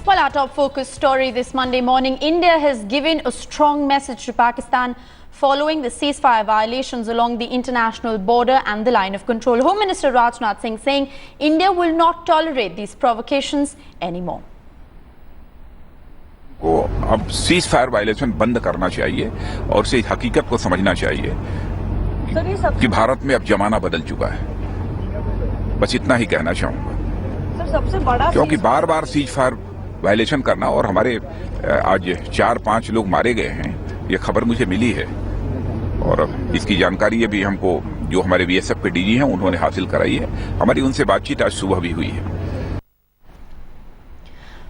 Well, our top focus story this Monday morning, India has given a strong message to Pakistan following the ceasefire violations along the international border and the line of control. Home Minister Rajnath Singh saying India will not tolerate these provocations anymore. को अब cease fire violation बंद करना चाहिए और इस हकीकत को समझना चाहिए कि भारत में अब जमाना बदल चुका है। बस इतना ही कहना चाहूंगा सबसे बड़ा क्योंकि बार बार सीज फायर वायलेशन करना और हमारे आज 4-5 लोग मारे गए हैं, ये खबर मुझे मिली है और इसकी जानकारी अभी हमको जो हमारे बीएसएफ के डीजी हैं उन्होंने हासिल कराई है। हमारी उनसे बातचीत आज सुबह भी हुई है।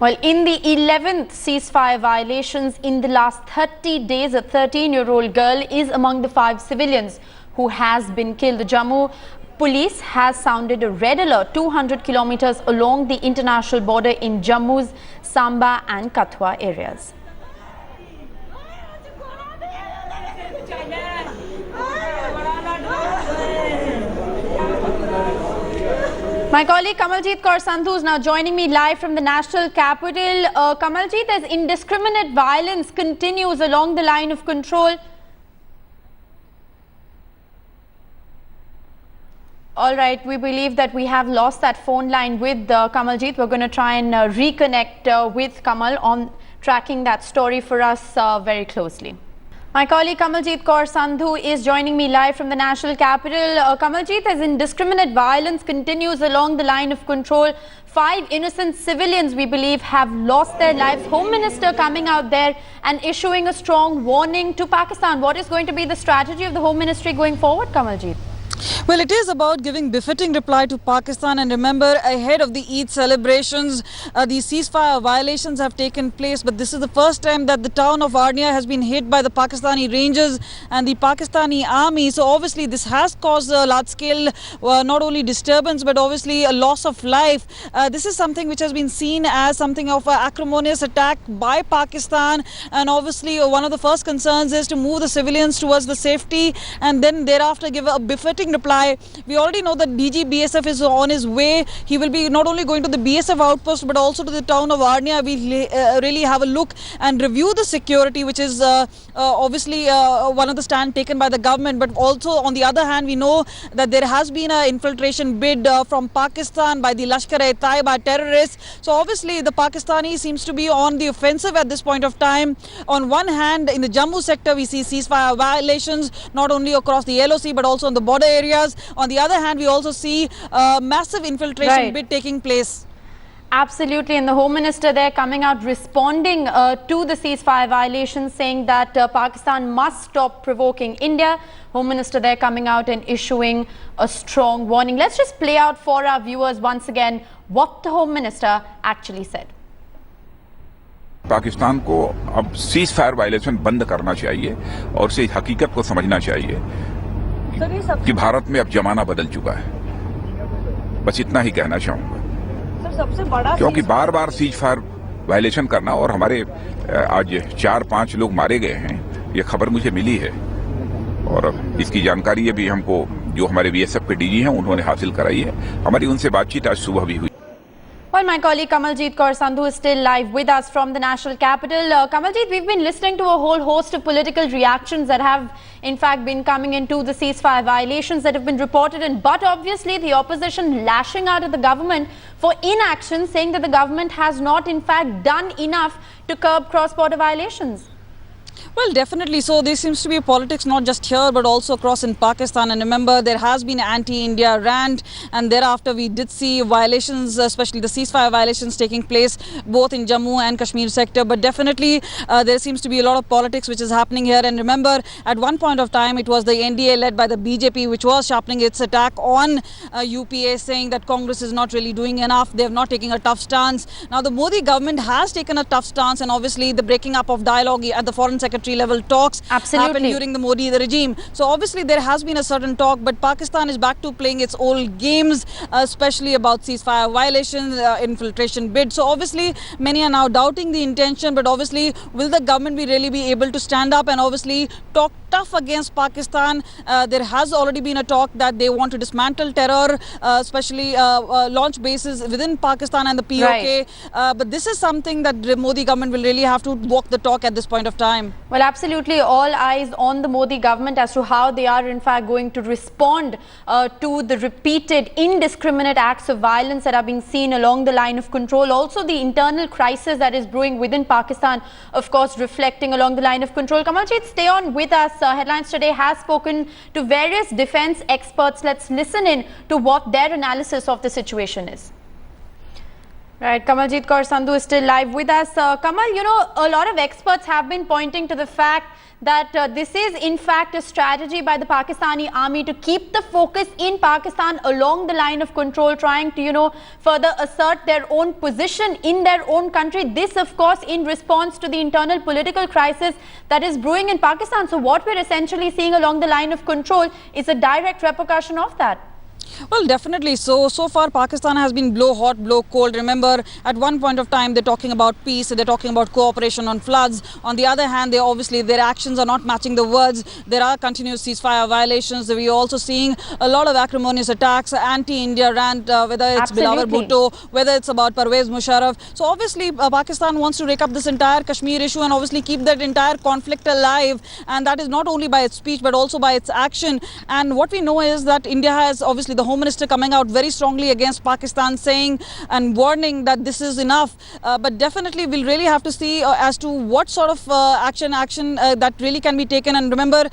Well, in the 11th ceasefire violations in the last 30 days, a 13-year-old girl is among the 5 civilians who has been killed. The Jammu police has sounded a red alert 200 kilometers along the international border in Jammu's Samba and Kathua areas. My colleague Kamaljeet Kaur Sandhu is now joining me live from the national capital. Kamaljeet, as indiscriminate violence continues along the line of control. All right, we believe that we have lost that phone line with Kamaljeet. We're going to try and reconnect with Kamal on tracking that story for us very closely. My colleague Kamaljeet Kaur Sandhu is joining me live from the national capital. Kamaljeet, as indiscriminate violence continues along the line of control, 5 innocent civilians, we believe, have lost their lives. Home Minister coming out there and issuing a strong warning to Pakistan. What is going to be the strategy of the Home Ministry going forward, Kamaljeet? Well, it is about giving befitting reply to Pakistan, and remember, ahead of the Eid celebrations, the ceasefire violations have taken place, but this is the first time that the town of Arnia has been hit by the Pakistani Rangers and the Pakistani army. So obviously this has caused a large scale not only disturbance but obviously a loss of life. This is something which has been seen as something of an acrimonious attack by Pakistan, and obviously one of the first concerns is to move the civilians towards the safety and then thereafter give a befitting reply. We already know that DG BSF is on his way. He will be not only going to the BSF outpost but also to the town of Arnia. We really have a look and review the security, which is obviously one of the stand taken by the government. But also on the other hand, we know that there has been an infiltration bid from Pakistan by the Lashkar-e-Taiba terrorists. So obviously the Pakistani seems to be on the offensive at this point of time. On one hand, in the Jammu sector, we see ceasefire violations not only across the LOC but also on the border areas. On the other hand, we also see massive infiltration bid taking place. Absolutely, and the Home Minister there coming out responding to the ceasefire violations, saying that Pakistan must stop provoking India. Home Minister there coming out and issuing a strong warning. Let's just play out for our viewers once again what the Home Minister actually said. Pakistan को अब cease fire violation बंद करना चाहिए और इस हकीकत को समझना चाहिए कि भारत में अब जमाना बदल चुका है। बस इतना ही कहना चाहूंगा सबसे बड़ा क्योंकि बार बार सीज फायर वायलेशन करना और हमारे आज 4-5 लोग मारे गए हैं, ये खबर मुझे मिली है और इसकी जानकारी अभी हमको जो हमारे बीएसएफ के डीजी हैं उन्होंने हासिल कराई है। हमारी उनसे बातचीत आज सुबह भी हुई। Well, my colleague Kamaljeet Kaur Sandhu is still live with us from the national capital. Kamaljeet, we've been listening to a whole host of political reactions that have in fact been coming into the ceasefire violations that have been reported in, but obviously the opposition lashing out at the government for inaction, saying that the government has not in fact done enough to curb cross-border violations. Well, definitely. So there seems to be politics not just here but also across in Pakistan. And remember, there has been anti-India rant, and thereafter we did see violations, especially the ceasefire violations taking place both in Jammu and Kashmir sector. But definitely there seems to be a lot of politics which is happening here. And remember, at one point of time, it was the NDA led by the BJP which was sharpening its attack on UPA, saying that Congress is not really doing enough. They have not taken a tough stance. Now the Modi government has taken a tough stance, and obviously the breaking up of dialogue at the Foreign Secretary level talks happened during the Modi regime. So obviously there has been a certain talk, but Pakistan is back to playing its old games, especially about ceasefire violations, infiltration bid. So obviously many are now doubting the intention, but obviously will the government really be able to stand up and obviously talk tough against Pakistan. There has already been a talk that they want to dismantle terror, especially launch bases within Pakistan and the POK. Right. But this is something that the Modi government will really have to walk the talk at this point of time. Well, absolutely, all eyes on the Modi government as to how they are in fact going to respond to the repeated indiscriminate acts of violence that are being seen along the line of control. Also the internal crisis that is brewing within Pakistan, of course, reflecting along the line of control. Kamaljeet, stay on with us. Headlines Today has spoken to various defense experts. Let's listen in to what their analysis of the situation is. Right, Kamaljeet Kaur Sandhu is still live with us. Kamal, you know, a lot of experts have been pointing to the fact that this is in fact a strategy by the Pakistani army to keep the focus in Pakistan along the line of control, trying to, you know, further assert their own position in their own country. This, of course, in response to the internal political crisis that is brewing in Pakistan. So what we're essentially seeing along the line of control is a direct repercussion of that. Well, definitely. So far Pakistan has been blow hot, blow cold. Remember, at one point of time, they're talking about peace, they're talking about cooperation on floods. On the other hand, their actions are not matching the words. There are continuous ceasefire violations. We're also seeing a lot of acrimonious attacks, anti-India rant, whether it's Bilawar Bhutto, whether it's about Parvez Musharraf. So obviously, Pakistan wants to rake up this entire Kashmir issue and obviously keep that entire conflict alive. And that is not only by its speech, but also by its action. And what we know is that India has obviously the Home Minister coming out very strongly against Pakistan, saying and warning that this is enough. But definitely we'll really have to see as to what sort of action that really can be taken. And remember,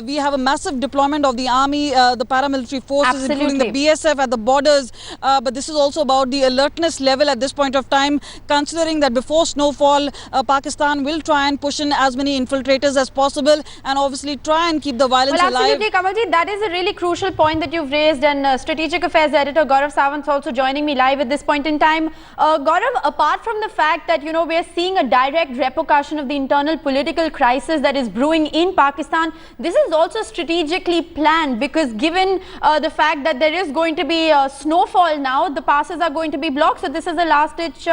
we have a massive deployment of the army, the paramilitary forces, including the BSF at the borders. But this is also about the alertness level at this point of time, considering that before snowfall, Pakistan will try and push in as many infiltrators as possible and obviously try and keep the violence alive. Absolutely, Kamaljeet, that is a really crucial point that you've raised, and Strategic Affairs Editor Gaurav Sawant is also joining me live at this point in time. Gaurav, apart from the fact that, you know, we are seeing a direct repercussion of the internal political crisis that is brewing in Pakistan, this is also strategically planned, because given the fact that there is going to be snowfall now, the passes are going to be blocked. So this is a last-ditch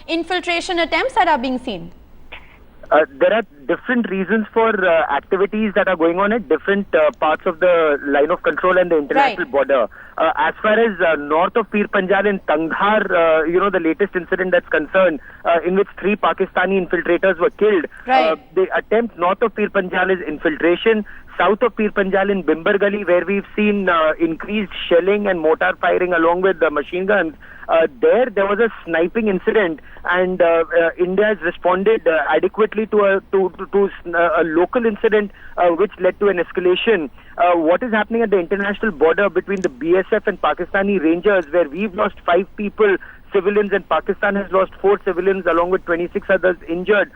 infiltration attempts that are being seen. There are different reasons for activities that are going on at different parts of the line of control and the international border. As far as north of Pir Panjal in Tangdhar, you know, the latest incident that's concerned, in which 3 Pakistani infiltrators were killed. The attempt north of Pir Panjal is infiltration. South of Pir Panjal in Bimbar Gali, where we've seen increased shelling and mortar firing along with the machine guns. There was a sniping incident, and India has responded adequately to a local incident, which led to an escalation. What is happening at the international border between the BSF and Pakistani Rangers, where we've lost 5 people, civilians, and Pakistan has lost 4 civilians along with 26 others injured.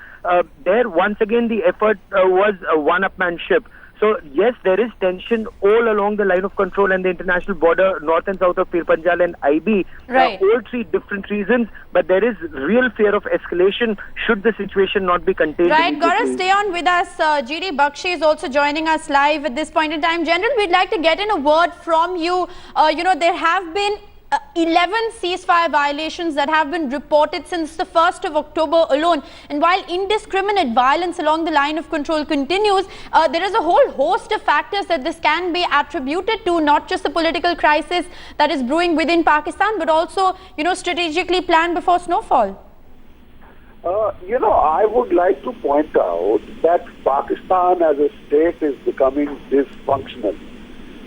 There, once again, the effort was a one-upmanship. So, yes, there is tension all along the line of control and the international border, north and south of Pir Panjal and IB. All 3 different reasons, but there is real fear of escalation should the situation not be contained. Right, Gaurav, stay on with us. GD Bakshi is also joining us live at this point in time. General, we'd like to get in a word from you. You know, there have been 11 ceasefire violations that have been reported since the 1st of October alone. And while indiscriminate violence along the line of control continues, there is a whole host of factors that this can be attributed to, not just the political crisis that is brewing within Pakistan, but also, you know, strategically planned before snowfall. You know, I would like to point out that Pakistan as a state is becoming dysfunctional.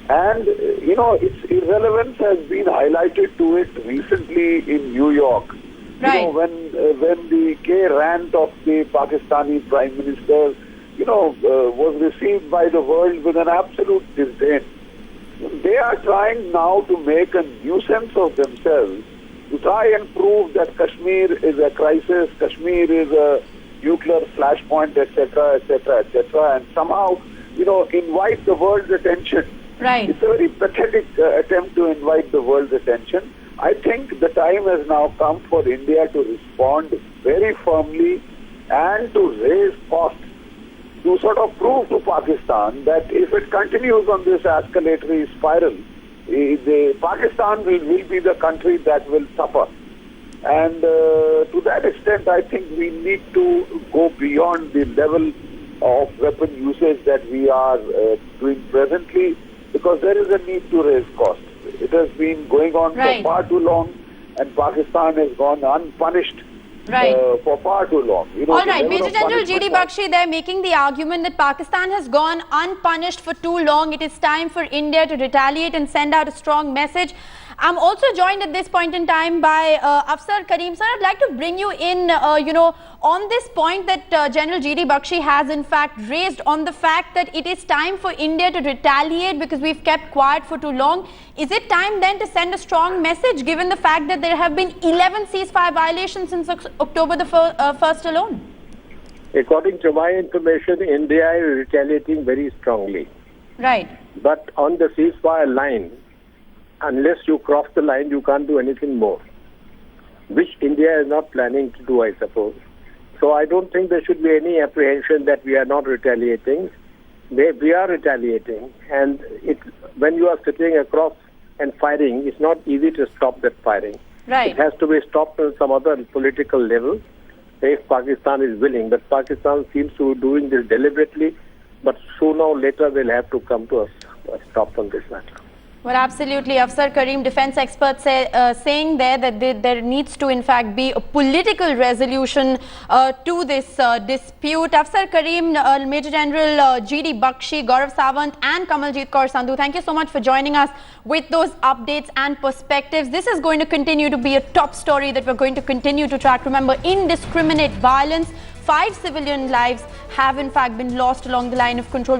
And, you know, its irrelevance has been highlighted to it recently in New York. Right. You know, when the gay rant of the Pakistani Prime Minister, you know, was received by the world with an absolute disdain. They are trying now to make a nuisance of themselves to try and prove that Kashmir is a crisis, Kashmir is a nuclear flashpoint, etc., etc., etc., and somehow, you know, invite the world's attention. Right. It's a very pathetic attempt to invite the world's attention. I think the time has now come for India to respond very firmly and to raise costs to sort of prove to Pakistan that if it continues on this escalatory spiral, Pakistan will be the country that will suffer. And to that extent, I think we need to go beyond the level of weapon usage that we are doing presently, because there is a need to raise costs. It has been going on for far too long, and Pakistan has gone unpunished for far too long. You know, all right, Major General G.D. Bakshi, they're making the argument that Pakistan has gone unpunished for too long. It is time for India to retaliate and send out a strong message. I'm also joined at this point in time by Afsar Karim. Sir, I'd like to bring you in, on this point that General G.D. Bakshi has in fact raised on the fact that it is time for India to retaliate because we've kept quiet for too long. Is it time then to send a strong message given the fact that there have been 11 ceasefire violations since October the 1st alone? According to my information, India is retaliating very strongly. Right. But on the ceasefire line, unless you cross the line, you can't do anything more, which India is not planning to do, I suppose. So I don't think there should be any apprehension that we are not retaliating. We are retaliating, and when you are sitting across and firing, it's not easy to stop that firing. Right. It has to be stopped on some other political level if Pakistan is willing. But Pakistan seems to be doing this deliberately, but sooner or later they'll have to come to a stop on this matter. Well, absolutely. Afsar Karim, defense expert, saying there that there needs to in fact be a political resolution to this dispute. Afsar Karim, Major General G.D. Bakshi, Gaurav Sawant and Kamaljeet Kaur Sandhu, thank you so much for joining us with those updates and perspectives. This is going to continue to be a top story that we're going to continue to track. Remember, indiscriminate violence, 5 civilian lives have in fact been lost along the line of control.